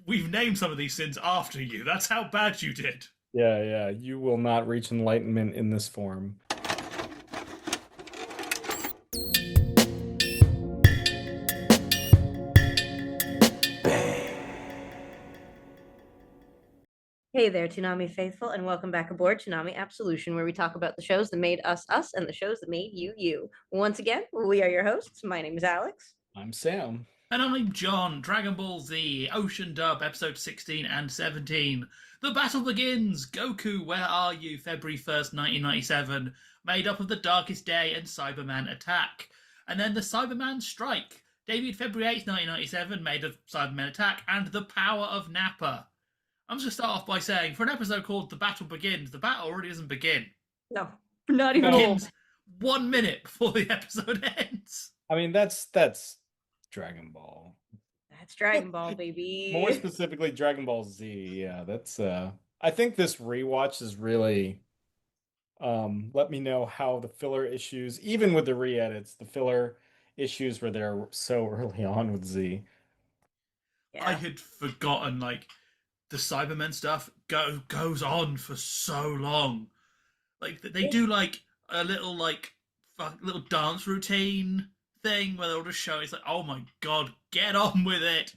We've named some of these sins after you. That's how bad you did. Yeah, yeah. You will not reach enlightenment in this form. Hey there, Toonami faithful, and welcome back aboard Toonami Absolution, where we talk about the shows that made us us and the shows that made you you. Once again, we are your hosts. My name is Alex. I'm Sam. And I'm John. Dragon Ball Z, Ocean Dub, episode 16 and 17. The battle begins. Goku, Where Are You? February 1st, 1997. Made up of the Darkest Day and Cyberman Attack. And then the Saibamen Strike. Debuted February 8th, 1997. Made of Cybermen Attack and The Power of Nappa. I'm just going to start off by saying, for an episode called The Battle Begins, the battle already doesn't begin. No, not even It a No, little. begins 1 minute before the episode ends. I mean that's Dragon Ball. That's Dragon Ball, More baby. specifically Dragon Ball Z. Yeah, that's I think this rewatch is really let me know how the filler issues, even with the re-edits, the filler issues were there so early on with Z. I Yeah. had forgotten, like, the Cybermen stuff goes on for so long. Like they do like a little little dance routine thing where they'll just show it's like, oh my god, get on with it.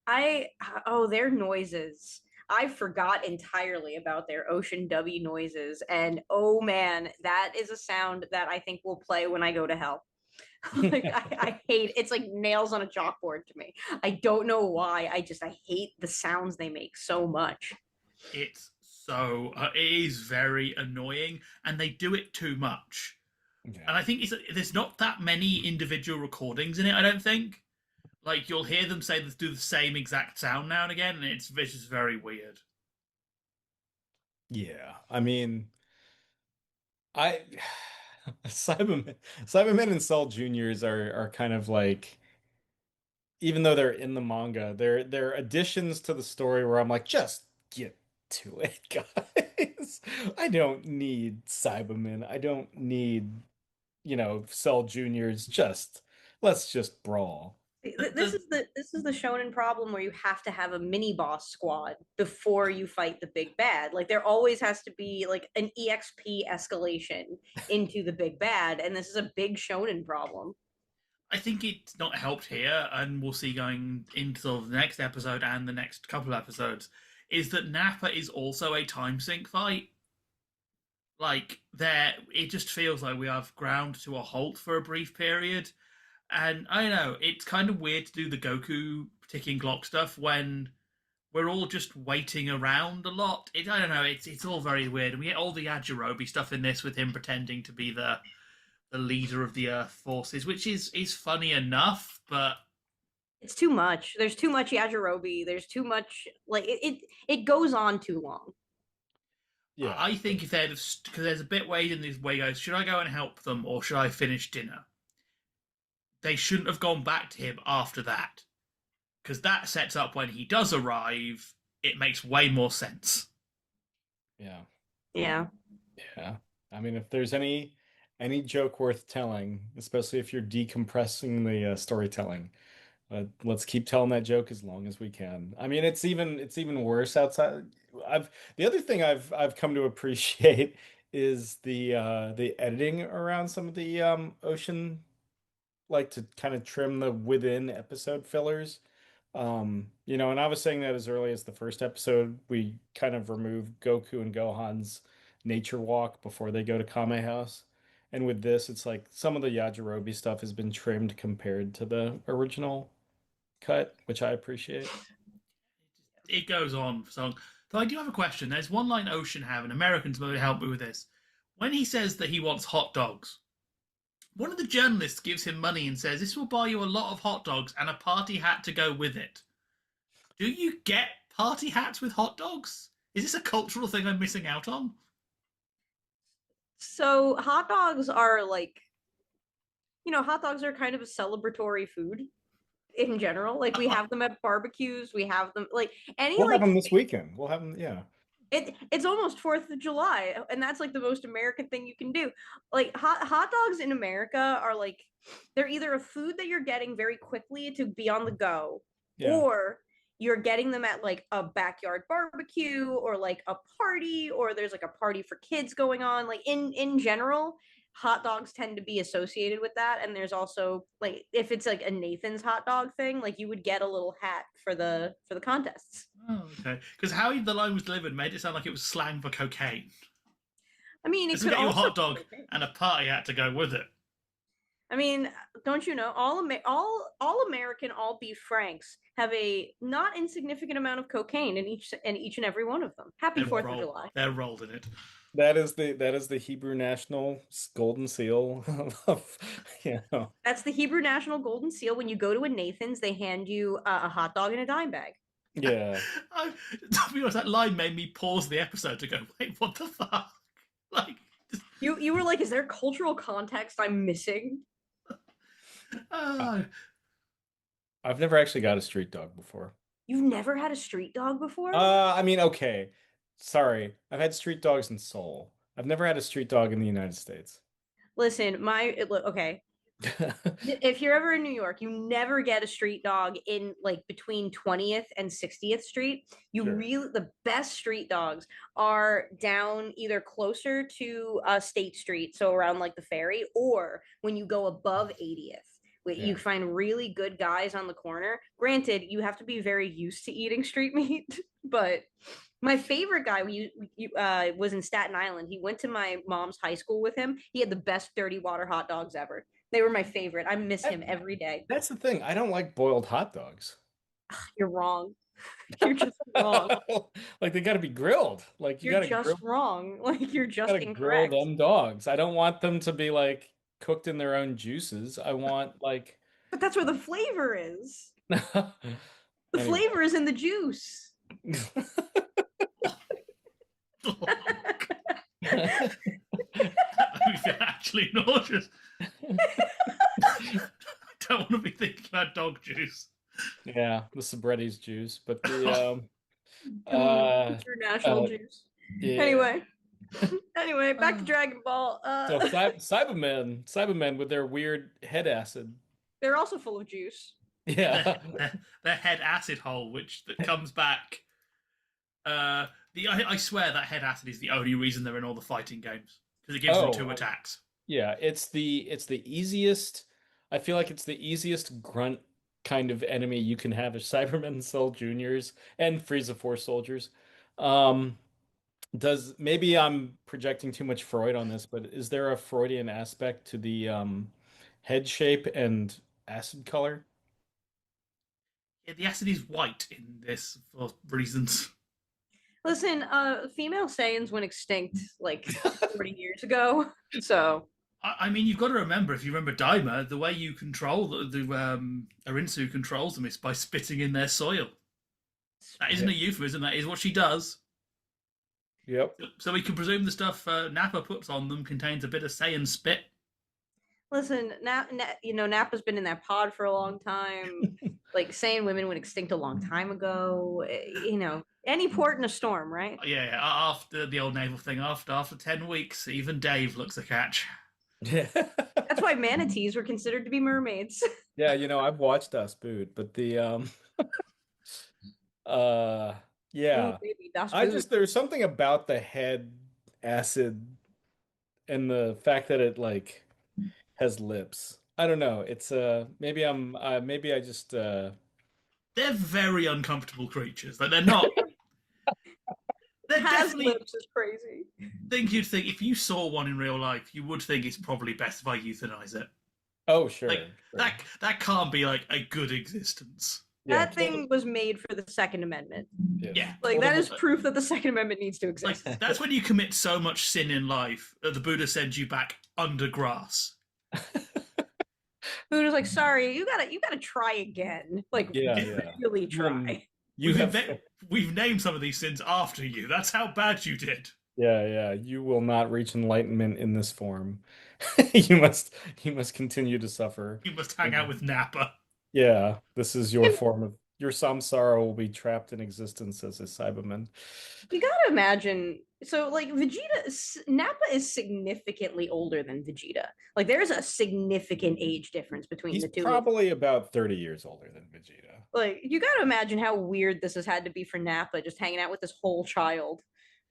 I oh, their noises. I forgot entirely about their Ocean W noises, and oh man, that is a sound that I think will play when I go to hell. Like I hate it's like nails on a chalkboard to me. I don't know why. I hate the sounds they make so much. It's so it is very annoying, and they do it too much. And Yeah. I think there's not that many individual recordings in it. I don't think. Like you'll hear them say do the same exact sound now and again, and it's just very weird. Yeah. I mean, I Cybermen and Cell Juniors are kind of like, even though they're in the manga, they're additions to the story where I'm like, just get to it, guys. I don't need Cybermen. I don't need, Cell Juniors. Just let's just brawl. This The is the shonen problem where you have to have a mini boss squad before you fight the big bad. Like there always has to be like an EXP escalation into the big bad, and this is a big shonen problem. I think it's not helped here, and we'll see going into the next episode and the next couple of episodes, is that Nappa is also a time sink fight. Like there, it just feels like we have ground to a halt for a brief period, and I don't know. It's kind of weird to do the Goku ticking clock stuff when we're all just waiting around a lot. I don't know. It's all very weird, and we get all the Yajirobe stuff in this with him pretending to be the leader of the Earth forces, which is funny enough, but It's too much. There's too much Yajirobe. There's too much like it goes on too long. Yeah. I think if they'd have, because there's a bit where in this way goes, should I go and help them or should I finish dinner? They shouldn't have gone back to him after that, because that sets up when he does arrive. It makes way more sense. Yeah. Yeah. Yeah. I mean, if there's any joke worth telling, especially if you're decompressing the storytelling, let's keep telling that joke as long as we can. I mean, it's even worse outside. I've the other thing I've come to appreciate is the editing around some of the ocean, like to kind of trim the within episode fillers. And I was saying that as early as the first episode, we kind of removed Goku and Gohan's nature walk before they go to Kame House. And with this, it's like some of the Yajirobe stuff has been trimmed compared to the original cut, which I appreciate. It goes on for so long. So I do have a question. There's one line Ocean have, and Americans may help me with this. When he says that he wants hot dogs, one of the journalists gives him money and says, "This will buy you a lot of hot dogs and a party hat to go with it." Do you get party hats with hot dogs? Is this a cultural thing I'm missing out on? So hot dogs are like, hot dogs are kind of a celebratory food in general. Like we have them at barbecues, we have them like any We'll have like them this weekend. We'll have them, yeah. it's almost 4th of July, and that's like the most American thing you can do. Like hot dogs in America are like they're either a food that you're getting very quickly to be on the go, Yeah. or you're getting them at like a backyard barbecue or like a party, or there's like a party for kids going on. Like in general, hot dogs tend to be associated with that. And there's also like if it's like a Nathan's hot dog thing, like you would get a little hat for the contests. Oh, okay. Because how the line was delivered made it sound like it was slang for cocaine. I mean, it Let's could get you a also hot dog and a party hat to go with it. I mean, don't you know all American all beef franks have a not insignificant amount of cocaine in each and every one of them. Happy They're 4th of rolled. July. They're rolled in it. That is the Hebrew national golden seal of, That's the Hebrew National Golden Seal. When you go to a Nathan's, they hand you a hot dog in a dime bag. yeah. To be honest, that line made me pause the episode to go, wait, what the fuck? Like, You were like, is there cultural context I'm missing? uh, I've never actually got a street dog before. You've never had a street dog before? I mean, okay. Sorry. I've had street dogs in Seoul. I've never had a street dog in the United States. Listen, okay. If you're ever in New York, you never get a street dog in like between 20th and 60th Street. Sure. The best street dogs are down either closer to State Street, so around like the ferry, or when you go above 80th. Yeah. You find really good guys on the corner. Granted, you have to be very used to eating street meat, but my favorite guy was in Staten Island. He went to my mom's high school with him. He had the best dirty water hot dogs ever. They were my favorite. I miss him every day. That's the thing. I don't like boiled hot dogs. You're wrong. You're just wrong. Like they got to be grilled. Like you You're got to just grill, wrong. Like you're just gotta grill incorrect. them dogs. I don't want them to be like cooked in their own juices. I want like But that's where the flavor is. The Anyway. flavor is in the juice. that made me feel actually nauseous. I don't want to be thinking about dog juice. Yeah, the Sabretti's juice, but the International juice. yeah. Anyway, back to Dragon Ball. So Saibamen with their weird head acid. They're also full of juice. Yeah. Their head acid hole, that comes back. I swear that head acid is the only reason they're in all the fighting games, because it gives them 2 attacks. Yeah, it's the easiest. I feel like it's the easiest grunt kind of enemy you can have as Cybermen Cell Juniors and Frieza Force soldiers. Maybe I'm projecting too much Freud on this, but is there a Freudian aspect to the head shape and acid color? Yeah, the acid is white in this for reasons. Listen, female Saiyans went extinct like 40 years ago. So I mean, you've got to remember, if you remember Daima, the way you control the Arinsu controls them is by spitting in their soil. That isn't a euphemism. That is what she does. Yep. So we can presume the stuff Nappa puts on them contains a bit of Saiyan spit. listen, Nappa's been in that pod for a long time. Like Saiyan women went extinct a long time ago. Any port in a storm, right? Yeah, after the old naval thing, after 10 weeks, even Dave looks a catch. Yeah. That's why manatees were considered to be mermaids. Yeah, I've watched Das Boot, but the yeah. Ooh, baby, Das There's something about the head acid and the fact that it like has lips. I don't know. It's maybe I just They're very uncomfortable creatures. Like they're not. They're has definitely lips is crazy. things you'd think if you saw one in real life, you would think it's probably best if I euthanize it. Oh, sure. Like sure. that can't be like a good existence. Yeah, That thing was made for the Second Amendment. Yeah. Like that is proof that the Second Amendment needs to exist. Like that's when you commit so much sin in life that the Buddha sends you back under grass. Buddha's like, sorry, you gotta try again. Like, Yeah. really try. We've named some of these sins after you. That's how bad you did. Yeah. You will not reach enlightenment in this form. You must continue to suffer. You must hang out with Nappa. Yeah, this is your form of your samsara will be trapped in existence as a Saibaman. You gotta imagine. So, like, Nappa is significantly older than Vegeta. Like, there's a significant age difference between He's the two of them. probably about 30 years older than Vegeta. Like, you gotta imagine how weird this has had to be for Nappa, just hanging out with this whole child.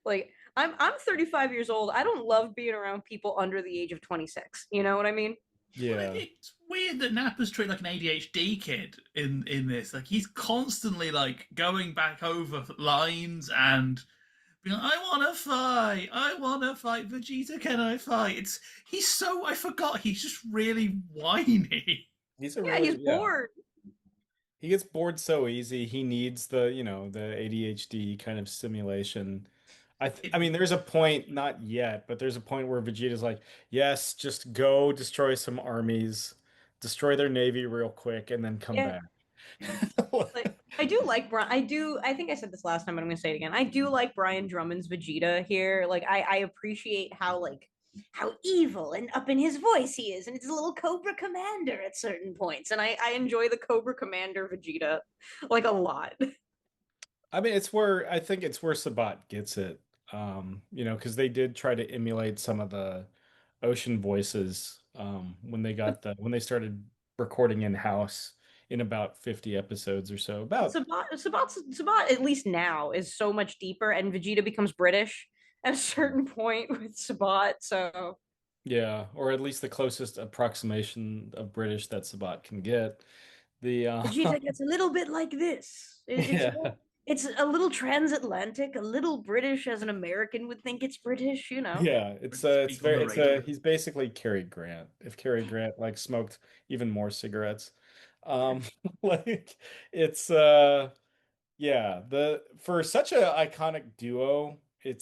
Like, I'm 35 years old. I don't love being around people under the age of 26. You know what I mean? Well, Yeah. it's weird that Nappa's treated like an ADHD kid in this. Like he's constantly like going back over lines and being like, "I want to fight. I want to fight. Vegeta, can I fight?" He's so I forgot. He's just really whiny. He's a Yeah, he's really, yeah. bored. He gets bored so easy. He needs the ADHD kind of stimulation. I mean, there's a point, not yet, but there's a point where Vegeta's like, yes, just go destroy some armies, destroy their navy real quick, and then come Yeah. back. Like, I do like Brian. I think I said this last time, but I'm gonna say it again. I do like Brian Drummond's Vegeta here. Like, I appreciate how evil and up in his voice he is, and it's a little Cobra Commander at certain points. And I enjoy the Cobra Commander Vegeta like a lot. I mean, I think it's where Sabat gets it. Because they did try to emulate some of the ocean voices when they started recording in-house in about 50 episodes or so. Sabat, at least now, is so much deeper, and Vegeta becomes British at a certain point with Sabat. So Yeah, or at least the closest approximation of British that Sabat can get. The Vegeta gets a little bit like this. yeah. It's a little transatlantic, a little British, as an American would think it's British. You know. Yeah, it's Speak on the very radio. he's basically Cary Grant. If Cary Grant like smoked even more cigarettes. Um like it's yeah, the for such a iconic duo, it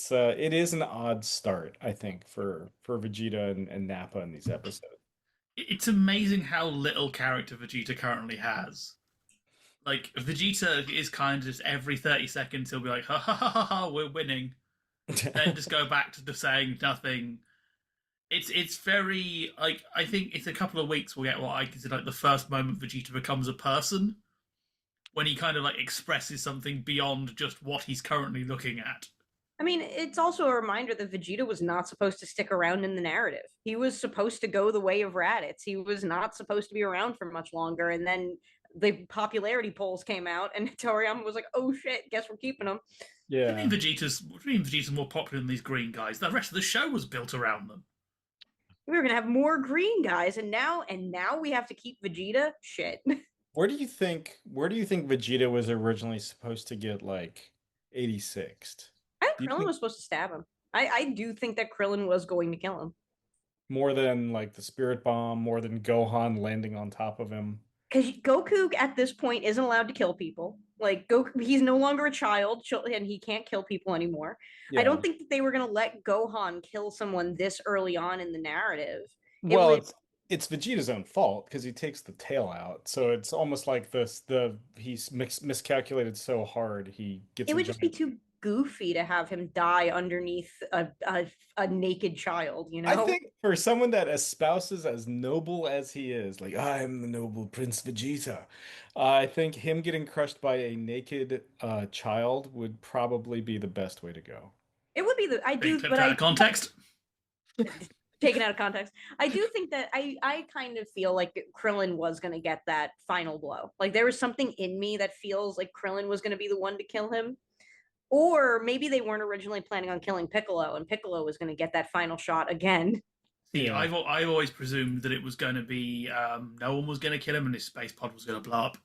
is an odd start, I think, for Vegeta and Nappa in these episodes. It's amazing how little character Vegeta currently has. Like Vegeta is kind of just every 30 seconds he'll be like, "Ha ha ha ha, ha we're winning," then just go back to the saying nothing. It's very like I think it's a couple of weeks we'll get what I consider like the first moment Vegeta becomes a person when he kind of like expresses something beyond just what he's currently looking at. I mean, it's also a reminder that Vegeta was not supposed to stick around in the narrative. He was supposed to go the way of Raditz. He was not supposed to be around for much longer. And then the popularity polls came out, and Toriyama was like, "Oh shit, guess we're keeping him." Yeah. What do you mean Vegeta's more popular than these green guys? The rest of the show was built around them. We were gonna have more green guys, and now we have to keep Vegeta. Shit. Where do you think Vegeta was originally supposed to get like 86th? I think Do you Krillin think was supposed to stab him. I do think that Krillin was going to kill him. more than like the Spirit Bomb, more than Gohan landing on top of him? Because Goku at this point isn't allowed to kill people. Like Goku, he's no longer a child, and he can't kill people anymore. I Yeah. don't think that they were gonna let Gohan kill someone this early on in the narrative. It Well, was it's Vegeta's own fault because he takes the tail out. So it's almost like he's miscalculated so hard he gets it a would just be giant. too goofy to have him die underneath a naked child. You I know, think for someone that espouses as noble as he is, like I am the noble Prince Vegeta, I think him getting crushed by a naked child would probably be the best way to go. it would be the I Being do, clipped but out I of context. taken out of context. I do think that I kind of feel like Krillin was going to get that final blow. Like there was something in me that feels like Krillin was going to be the one to kill him. Or maybe they weren't originally planning on killing Piccolo, and Piccolo was going to get that final shot again. See, Yeah. I've always presumed that it was going to be no one was going to kill him and his space pod was going to blow up.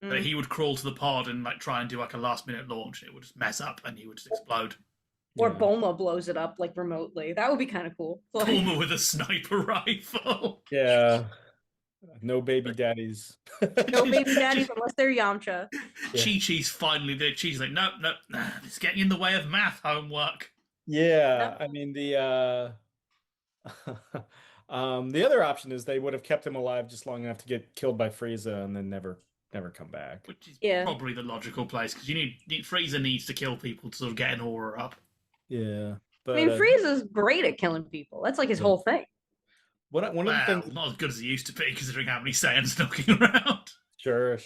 That Mm. he would crawl to the pod and like try and do like a last minute launch. It would just mess up and he would just explode. Or Yeah. Bulma blows it up like remotely. That would be kind of cool. Like, Bulma with a sniper rifle. Yeah. No baby daddies. no baby daddies unless they're Yamcha. Yeah. Chi-Chi's finally there. Chi's like, nope, nope, nah, it's getting in the way of math homework. Yeah, No. I mean the other option is they would have kept him alive just long enough to get killed by Frieza and then never come back. Which is Yeah. probably the logical place because Frieza needs to kill people to sort of get an aura up. Yeah, I but mean, Frieza's great at killing people. That's like his Yeah. whole thing. one of the Well, things, not as good as he used to be considering how many Saiyans knocking around. sure.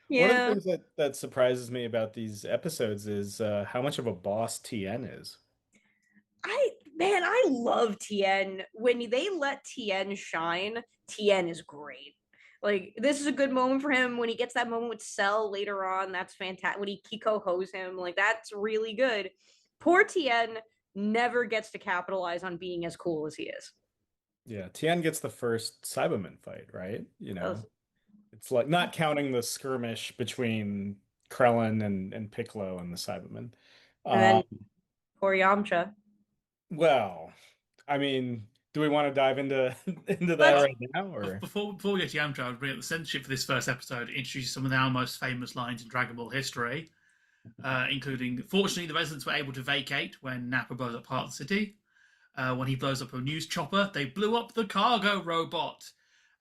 One of the Yeah. things that surprises me about these episodes is how much of a boss Tien is. I love Tien. When they let Tien shine, Tien is great. Like this is a good moment for him when he gets that moment with Cell later on. That's fantastic. When he Kiko hose him, like that's really good. Poor Tien never gets to capitalize on being as cool as he is. Yeah, Tien gets the first Saibamen fight, right? You Does- know, it's like not counting the skirmish between Krillin and Piccolo and the Saibamen. And then Um, poor Yamcha. well, I mean, do we want to dive into into that Let's right now, or? Before we get to Yamcha, I'll bring up the censorship for this first episode. Introduce some of our most famous lines in Dragon Ball history, including, fortunately, the residents were able to vacate when Nappa blows up part of the city. When he blows up a news chopper, they blew up the cargo robot.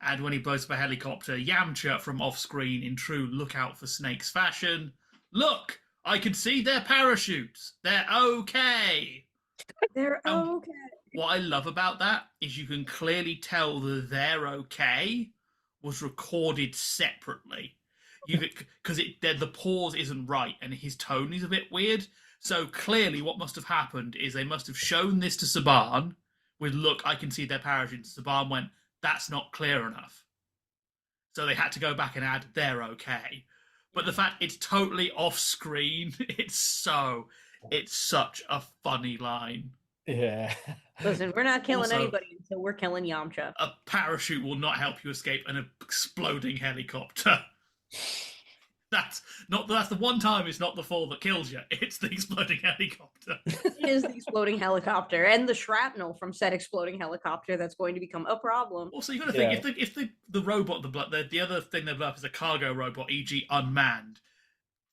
And when he blows up a helicopter, Yamcha from off screen in true lookout for snakes fashion. Look, I can see their parachutes. They're okay. they're And okay. what I love about that is you can clearly tell the "they're okay" was recorded separately. You because the pause isn't right and his tone is a bit weird. So clearly, what must have happened is they must have shown this to Saban with "Look, I can see their parachutes." Saban went, "That's not clear enough," so they had to go back and add "they're okay." But the fact it's totally off screen, it's such a funny line. Yeah. Listen, we're not killing Also, anybody until we're killing Yamcha. a parachute will not help you escape an exploding helicopter. That's the one time it's not the fall that kills you, it's the exploding helicopter. It is the exploding helicopter and the shrapnel from said exploding helicopter that's going to become a problem. Also, you got to Yeah. think if the robot the other thing they've left is a cargo robot, e.g., unmanned.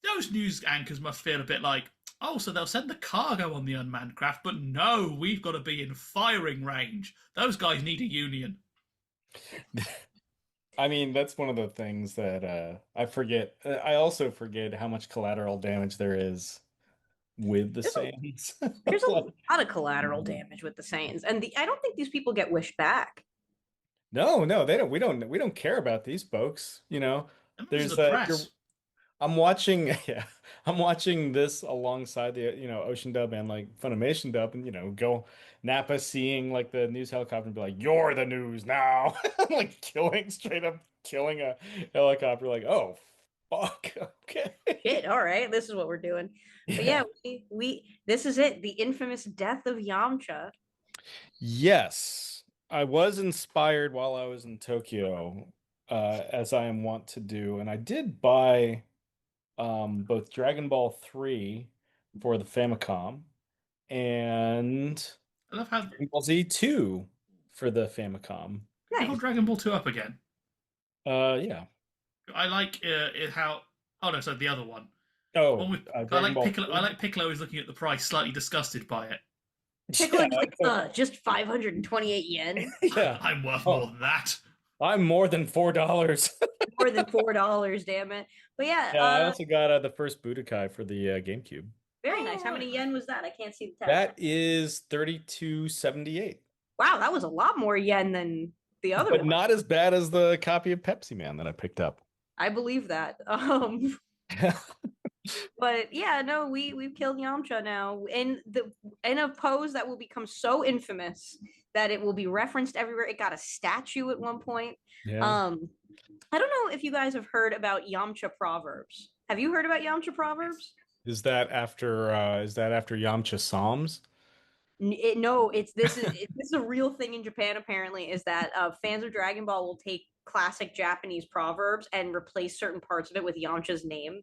Those news anchors must feel a bit like, oh, so they'll send the cargo on the unmanned craft, but no, we've got to be in firing range. Those guys need a union. I mean, that's one of the things that I forget. I also forget how much collateral damage there is with the There's a, Saiyans. there's a Like, lot of collateral damage with the Saiyans, and I don't think these people get wished back. no, they don't. We don't care about these folks. And members of There's the you're press. I'm watching, yeah, I'm watching this alongside the, Ocean dub and like Funimation dub, and go Nappa seeing like the news helicopter and be like, "You're the news now," like straight up killing a helicopter. Like, oh, fuck, okay, Shit, all right, this is what we're doing. But yeah, yeah, we this is it, the infamous death of Yamcha. yes, I was inspired while I was in Tokyo, as I am wont to do, and I did buy both Dragon Ball 3 for the Famicom and I love how Dragon Ball Z 2 for the Famicom. they Nice. hold Dragon Ball 2 up again. Yeah. I like how. Oh no, so the other one. Oh, One with I Dragon like Ball Piccolo. 3? I like Piccolo is looking at the price, slightly disgusted by it. Piccolo's Yeah, like, just 528 yen, yeah. I'm worth more Oh, than that. I'm more than $4. more than $4, damn it. But yeah, Yeah, I also got the first Budokai for the GameCube. very nice. How many yen was that? I can't see the text. That is 32.78, Wow, that was a lot more yen than the other but one. not as bad as the copy of Pepsi Man that I picked up. I believe that. But yeah, no, we've killed Yamcha now in a pose that will become so infamous that it will be referenced everywhere. It got a statue at one point. Yeah. I don't know if you guys have heard about Yamcha proverbs. Have you heard about Yamcha proverbs? Is that after Yamcha Psalms? No, this is a real thing in Japan. Apparently, is that fans of Dragon Ball will take classic Japanese proverbs and replace certain parts of it with Yamcha's name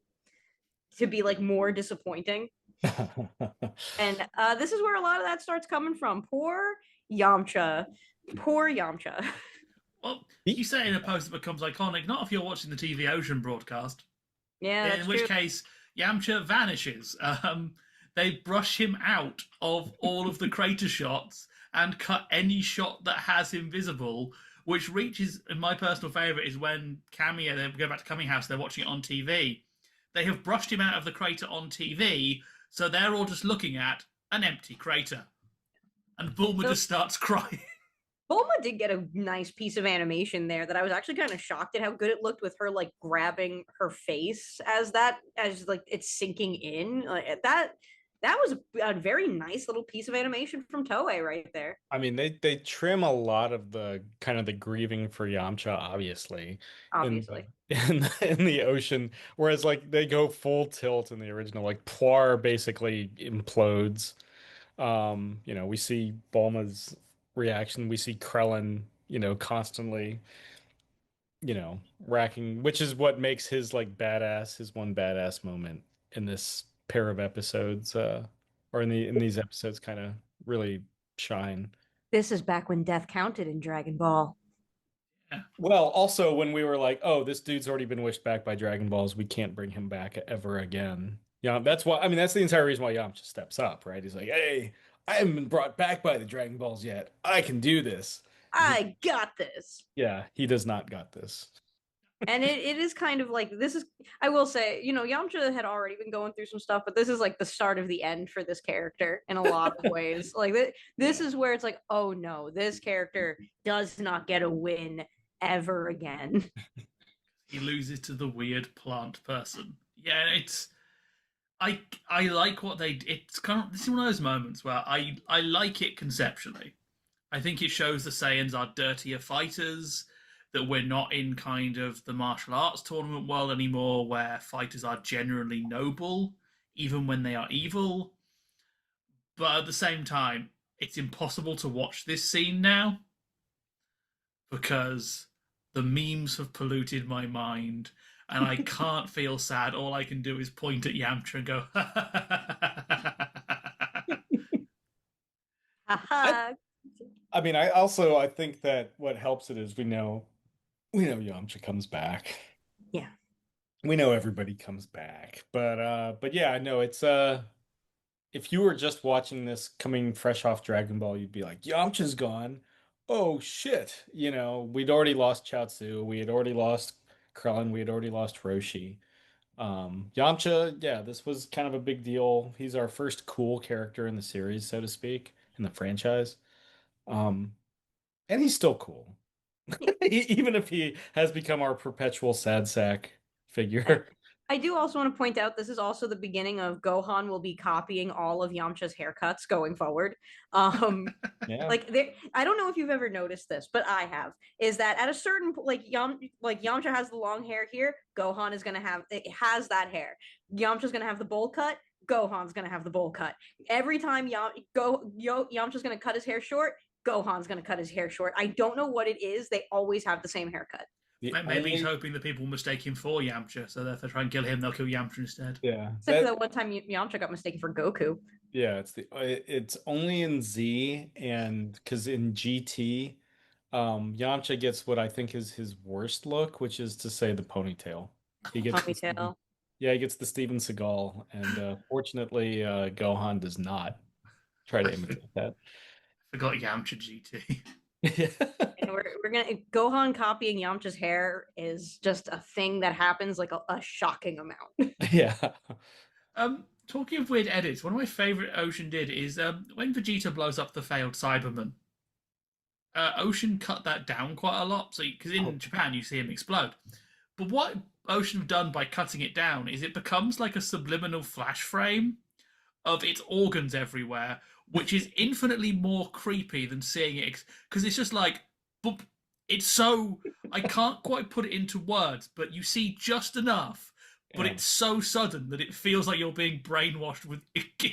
to be like more disappointing. And this is where a lot of that starts coming from. Poor Yamcha. Poor Yamcha. Well, you say it in a post that becomes iconic, not if you're watching the TV Ocean broadcast. Yeah, In which case, Yamcha vanishes. They brush him out of all of the crater shots and cut any shot that has him visible, which reaches, in my personal favourite, is when they go back to Coming House, they're watching it on TV. They have brushed him out of the crater on TV, so they're all just looking at an empty crater. And Bulma just starts crying. Bulma did get a nice piece of animation there that I was actually kind of shocked at how good it looked with her like grabbing her face as like it's sinking in. Like, that was a very nice little piece of animation from Toei right there. I mean, they trim a lot of the kind of the grieving for Yamcha, obviously, in the, Obviously. in the ocean, whereas like they go full tilt in the original. Like Puar basically implodes. We see Bulma's reaction. We see Krillin, constantly, racking, which is what makes his like badass, his one badass moment in this pair of episodes, or in these episodes, kind of really shine. This is back when death counted in Dragon Ball. Yeah. Well, also when we were like, oh, this dude's already been wished back by Dragon Balls, we can't bring him back ever again. Yeah, that's why. I mean, that's the entire reason why Yamcha steps up, right? He's like, hey, I haven't been brought back by the Dragon Balls yet. I can do this. I got this. Yeah, he does not got this. And it is kind of like this is I will say, Yamcha had already been going through some stuff, but this is like the start of the end for this character in a lot of ways. Like this is where it's like, oh no, this character does not get a win ever again. He loses to the weird plant person. Yeah, I like what they. It's kind of, this is one of those moments where I like it conceptually. I think it shows the Saiyans are dirtier fighters, that we're not in kind of the martial arts tournament world anymore, where fighters are generally noble, even when they are evil. But at the same time, it's impossible to watch this scene now because the memes have polluted my mind and I can't feel sad. All I can do is point at Yamcha and go, I mean, I think that what helps it is we know Yamcha comes back. Yeah. We know everybody comes back. But yeah, I know it's if you were just watching this coming fresh off Dragon Ball, you'd be like, Yamcha's gone. Oh shit. We'd already lost Chaozu, we had already lost Krillin, we had already lost Roshi. Yamcha, yeah, this was kind of a big deal. He's our first cool character in the series, so to speak, in the franchise. Um, and he's still cool. Even if he has become our perpetual sad sack figure. I do also want to point out this is also the beginning of Gohan will be copying all of Yamcha's haircuts going forward. Yeah. Like I don't know if you've ever noticed this, but I have. Is that at a certain like Yamcha has the long hair here, Gohan is gonna have it has that hair. Yamcha's gonna have the bowl cut. Gohan's gonna have the bowl cut. Every time Yamcha's gonna cut his hair short, Gohan's gonna cut his hair short. I don't know what it is. They always have the same haircut. maybe he's hoping that people will mistake him for Yamcha, so that if they try and kill him, they'll kill Yamcha instead. Yeah. Except for that one time Yamcha got mistaken for Goku. Yeah, it's only in Z, and because in GT, Yamcha gets what I think is his worst look, which is to say the ponytail. He gets Ponytail. Yeah, he gets the Steven Seagal, and fortunately, Gohan does not try to imitate that. Forgot Yamcha GT. Yeah. And we're gonna Gohan copying Yamcha's hair is just a thing that happens like a shocking amount. Yeah. Talking of weird edits, one of my favorite Ocean did is when Vegeta blows up the failed Cyberman. Ocean cut that down quite a lot, so because in Japan you see him explode. But what Ocean have done by cutting it down is it becomes like a subliminal flash frame of its organs everywhere, which is infinitely more creepy than seeing it because it's just like, it's so I can't quite put it into words, but you see just enough. But it's so sudden that it feels like you're being brainwashed with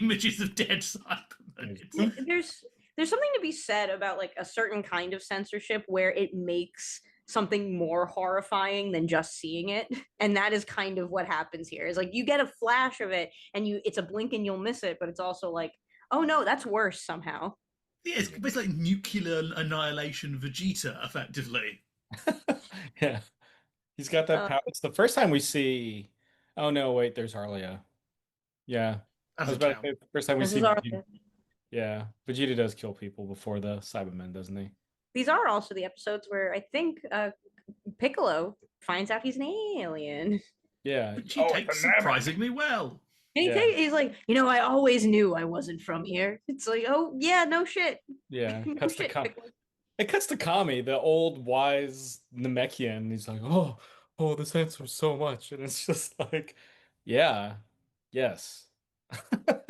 images of dead Cybermen. There's something to be said about like a certain kind of censorship where it makes something more horrifying than just seeing it, and that is kind of what happens here. Is like you get a flash of it, and it's a blink and you'll miss it, but it's also like, oh no, that's worse somehow. Yeah, it's basically like nuclear annihilation Vegeta, effectively. Yeah. He's got that power. It's the first time we see. Oh no, wait, there's Arlia. Yeah. I was about to say, the first time we see Vegeta. Yeah. Vegeta does kill people before the Saibamen, doesn't he? These are also the episodes where I think Piccolo finds out he's an alien. Yeah. Which he takes surprisingly well. And he's like, I always knew I wasn't from here. It's like, oh yeah, no shit. Yeah. No shit, It cuts to Kami, the old wise Namekian. He's like, oh, this answers so much. And it's just like, yeah, yes.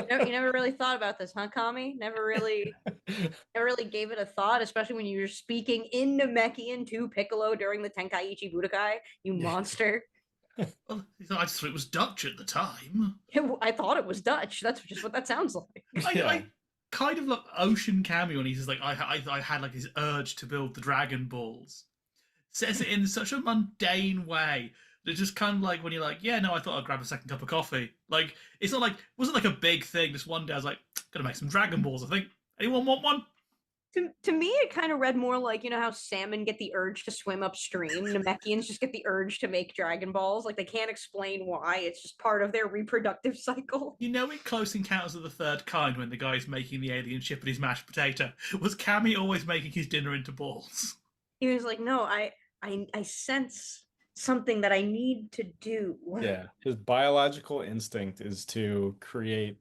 You never really thought about this, huh, Kami? Never really gave it a thought, especially when you were speaking in Namekian to Piccolo during the Tenkaichi Budokai, you monster. Well, I just thought it was Dutch at the time. I thought it was Dutch. That's just what that sounds like. Yeah. I kind of love Ocean cameo when he's just like, I had like this urge to build the Dragon Balls. Says it in such a mundane way. It's just kind of like when you're like, yeah, no, I thought I'd grab a second cup of coffee. Like, it's not like, it wasn't like a big thing. Just one day I was like, gonna make some Dragon Balls, I think. Anyone want one? To me, it kind of read more like, how salmon get the urge to swim upstream. Namekians just get the urge to make Dragon Balls. Like, they can't explain why. It's just part of their reproductive cycle. You know, in Close Encounters of the Third Kind, when the guy's making the alien ship and his mashed potato, was Cammy always making his dinner into balls? He was like, no, I sense something that I need to do. Yeah. His biological instinct is to create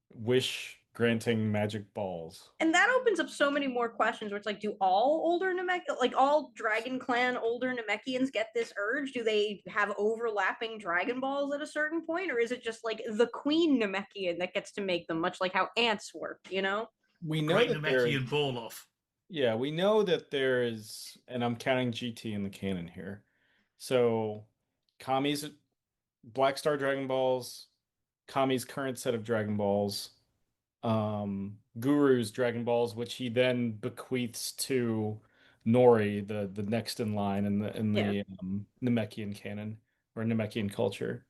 wish-granting magic balls. And that opens up so many more questions where it's like, do all older like all Dragon Clan older Namekians get this urge? Do they have overlapping Dragon Balls at a certain point? Or is it just like the Queen Namekian that gets to make them, much like how ants work, We know Great that there Namekian ball off. Yeah, we know that there is, and I'm counting GT in the canon here. So, Kami's Black Star Dragon Balls, Kami's current set of Dragon Balls, Guru's Dragon Balls, which he then bequeaths to Nori, the next in line in the Namekian canon or Namekian culture.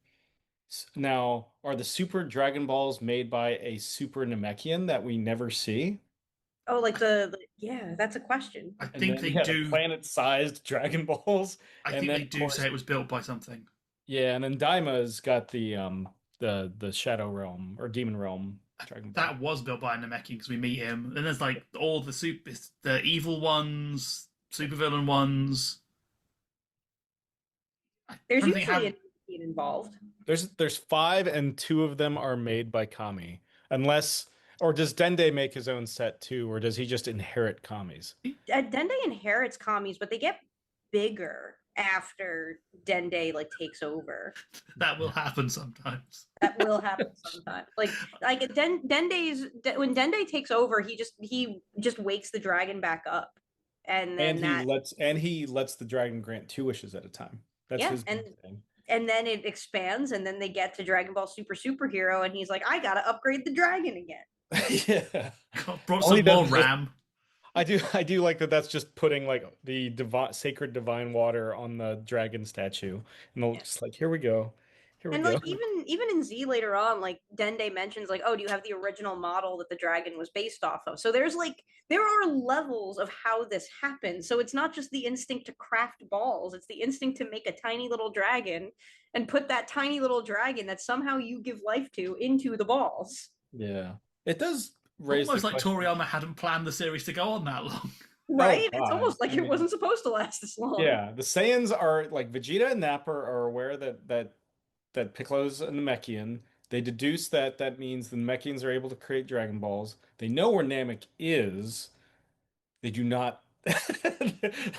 Now, are the Super Dragon Balls made by a Super Namekian that we never see? Oh, like yeah, that's a question. I And think then they yeah, do. the planet-sized Dragon Balls. I And think then they of do course, say it was built by something. yeah, and then Daima's got the Shadow Realm or Demon Realm Dragon Ball. That was built by a Namekian because we meet him. And there's like all the evil ones, supervillain ones. There's usually a Namekian involved. There's five and two of them are made by Kami. Unless or does Dende make his own set too, or does he just inherit Kami's? Dende inherits Kami's, but they get bigger after Dende like takes over. That will happen sometimes. That will happen sometimes. Like Dende's when Dende takes over, he just wakes the dragon back up, and then he lets the dragon grant 2 wishes at a time. That's his thing. And then it expands, and then they get to Dragon Ball Super Superhero, and he's like, I gotta upgrade the dragon again. Yeah, brought some more RAM. I do like that. That's just putting like the sacred divine water on the dragon statue, and they'll just like, here we go. And like even in Z later on, like Dende mentions like, oh, do you have the original model that the dragon was based off of? So there are levels of how this happens. So it's not just the instinct to craft balls; it's the instinct to make a tiny little dragon and put that tiny little dragon that somehow you give life to into the balls. Yeah, it does raise almost like Toriyama hadn't planned the series to go on that long. Right? It's almost like it wasn't supposed to last this long. Yeah, the Saiyans are like Vegeta and Nappa are aware that Piccolo's a Namekian. They deduce that means the Namekians are able to create Dragon Balls. They know where Namek is. They do not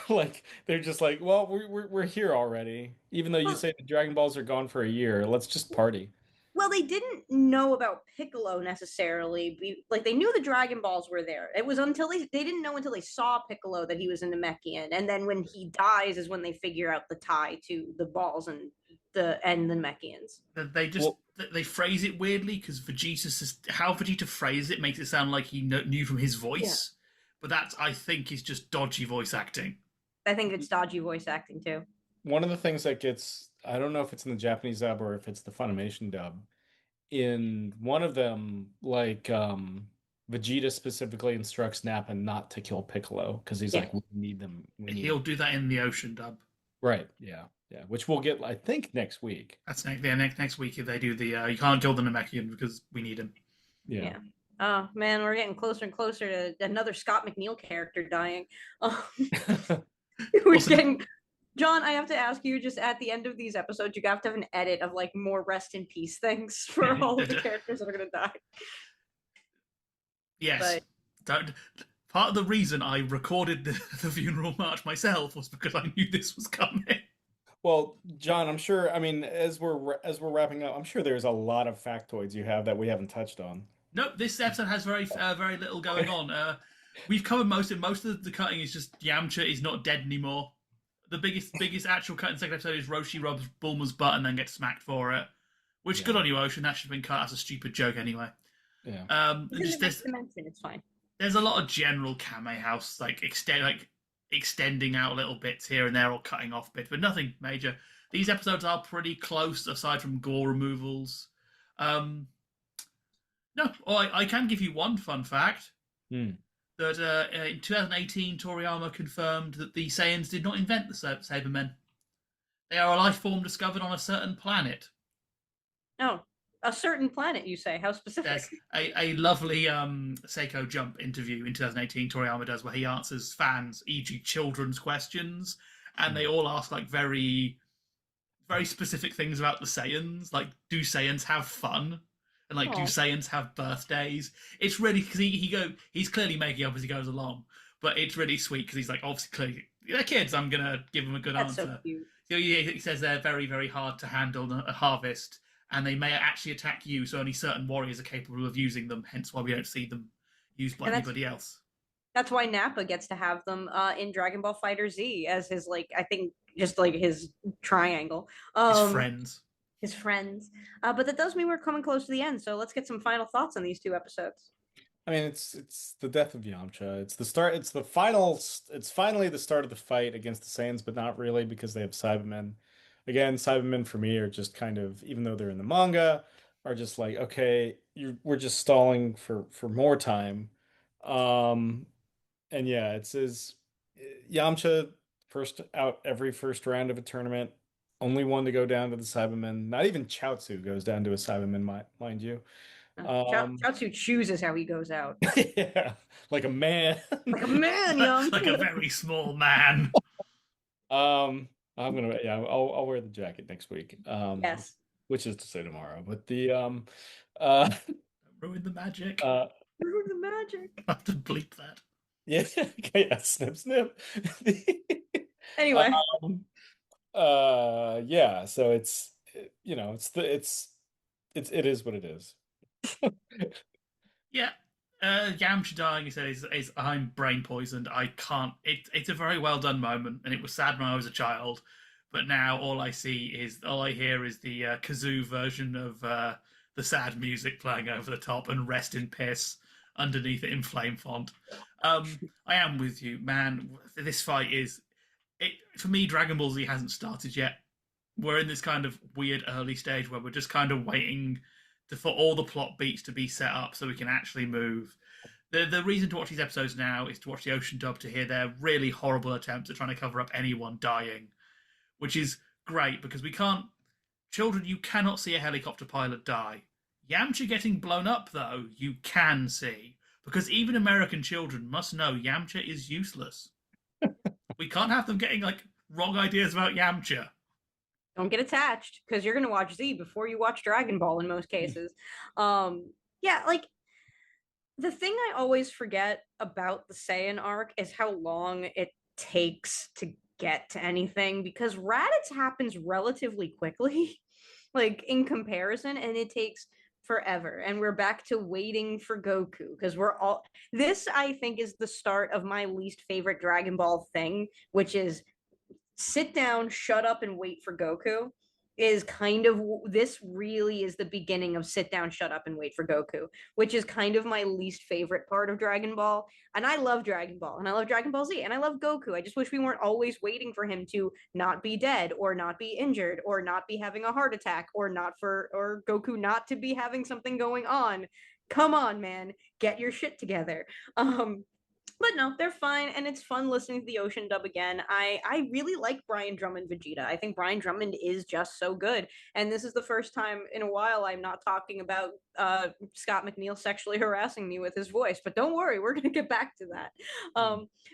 like they're just like, well, we're here already. Even though you say the Dragon Balls are gone for a year, let's just party. Well, they didn't know about Piccolo necessarily. Like they knew the Dragon Balls were there. It was until they didn't know until they saw Piccolo that he was a Namekian, and then when he dies is when they figure out the tie to the balls and the Namekians. They phrase it weirdly because how Vegeta phrases it makes it sound like he knew from his voice, but that I think is just dodgy voice acting. I think it's dodgy voice acting too. One of the things that gets, I don't know if it's in the Japanese dub or if it's the Funimation dub. In one of them, like Vegeta specifically instructs Nappa not to kill Piccolo because he's like, we need them. He'll do that in the Ocean dub. Right. Yeah. Yeah. Which we'll get, I think, next week. That's next week if they do the you can't kill the Namekian because we need him. Yeah. Oh man, we're getting closer and closer to another Scott McNeil character dying. We're getting. John, I have to ask you, just at the end of these episodes, you have to have an edit of like more rest in peace things for all of the characters that are going to die. Yes. Part of the reason I recorded the funeral march myself was because I knew this was coming. Well, John, I'm sure. I mean, as we're wrapping up, I'm sure there's a lot of factoids you have that we haven't touched on. Nope, this episode has very little going on. We've covered most of it. Most of the cutting is just Yamcha is not dead anymore. The biggest actual cut in the second episode is Roshi robs Bulma's butt and then gets smacked for it. Which, good on you, Ocean. That should have been cut as a stupid joke anyway. Yeah. It's in the next dimension. It's fine. There's a lot of general Kame House extending out little bits here and there or cutting off bits, but nothing major. These episodes are pretty close aside from gore removals. No, I can give you one fun fact. That in 2018, Toriyama confirmed that the Saiyans did not invent the Saibamen. They are a life form discovered on a certain planet. Oh, a certain planet, you say? How specific? There's a lovely Seiko Jump interview in 2018 Toriyama does where he answers fans, e.g. children's questions, and they all ask like very, very specific things about the Saiyans. Like, do Saiyans have fun? And like, do Saiyans have birthdays? It's really because he's clearly making up as he goes along, but it's really sweet because he's like, obviously, clearly they're kids. I'm gonna give them a good answer. So cute. So he says they're very, very hard to handle a harvest, and they may actually attack you. So only certain warriors are capable of using them. Hence why we don't see them used by anybody else. That's why Nappa gets to have them in Dragon Ball Fighter Z as his I think just like his triangle. His friends. But that does mean we're coming close to the end, so let's get some final thoughts on these two episodes. I mean, it's the death of Yamcha. It's the start. It's the final. It's finally the start of the fight against the Saiyans, but not really because they have Saibamen. Again, Saibamen for me are just kind of, even though they're in the manga, are just like, okay, we're just stalling for more time. And yeah, it says Yamcha first out every first round of a tournament. Only one to go down to the Saibamen. Not even Chaozu goes down to a Saibamen, mind you. Chaozu chooses how he goes out. Yeah, like a man. Like a man, young. Like a very small man. I'm gonna, I'll wear the jacket next week. Yes. Which is to say tomorrow. But the ruin the magic. Ruin the magic. I have to bleep that. Yeah. Okay. Yeah, snip. Anyway. Yeah. So it's it is what it is. Yeah. Yamcha dying, he said, is I'm brain poisoned. I can't. It's a very well done moment, and it was sad when I was a child. But now all I hear is the kazoo version of the sad music playing over the top and rest in piss underneath it in flame font. I am with you, man. This fight is for me. Dragon Ball Z hasn't started yet. We're in this kind of weird early stage where we're just kind of waiting for all the plot beats to be set up so we can actually move. The reason to watch these episodes now is to watch the Ocean dub to hear their really horrible attempts at trying to cover up anyone dying, which is great because children, you cannot see a helicopter pilot die. Yamcha getting blown up, though, you can see, because even American children must know Yamcha is useless. We can't have them getting wrong ideas about Yamcha. Don't get attached, because you're going to watch Z before you watch Dragon Ball in most cases. Yeah, the thing I always forget about the Saiyan arc is how long it takes to get to anything, because Raditz happens relatively quickly, in comparison, and it takes forever. And we're back to waiting for Goku, because this, I think, is the start of my least favorite Dragon Ball thing, which is sit down, shut up, and wait for Goku. This really is the beginning of sit down, shut up, and wait for Goku, which is kind of my least favorite part of Dragon Ball. And I love Dragon Ball, and I love Dragon Ball Z, and I love Goku. I just wish we weren't always waiting for him to not be dead, or not be injured, or not be having a heart attack, or Goku not to be having something going on. Come on, man, get your shit together. But no, they're fine, and it's fun listening to the Ocean dub again. I really like Brian Drummond Vegeta. I think Brian Drummond is just so good, and this is the first time in a while I'm not talking about Scott McNeil sexually harassing me with his voice. But don't worry, we're going to get back to that.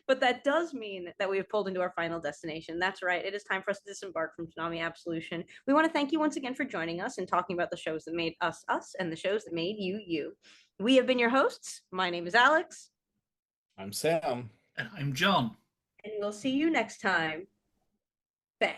But that does mean that we have pulled into our final destination. That's right, it is time for us to disembark from Toonami Absolution. We want to thank you once again for joining us and talking about the shows that made us us and the shows that made you you. We have been your hosts. My name is Alyx. I'm Sam. And I'm John. And we'll see you next time. Bang.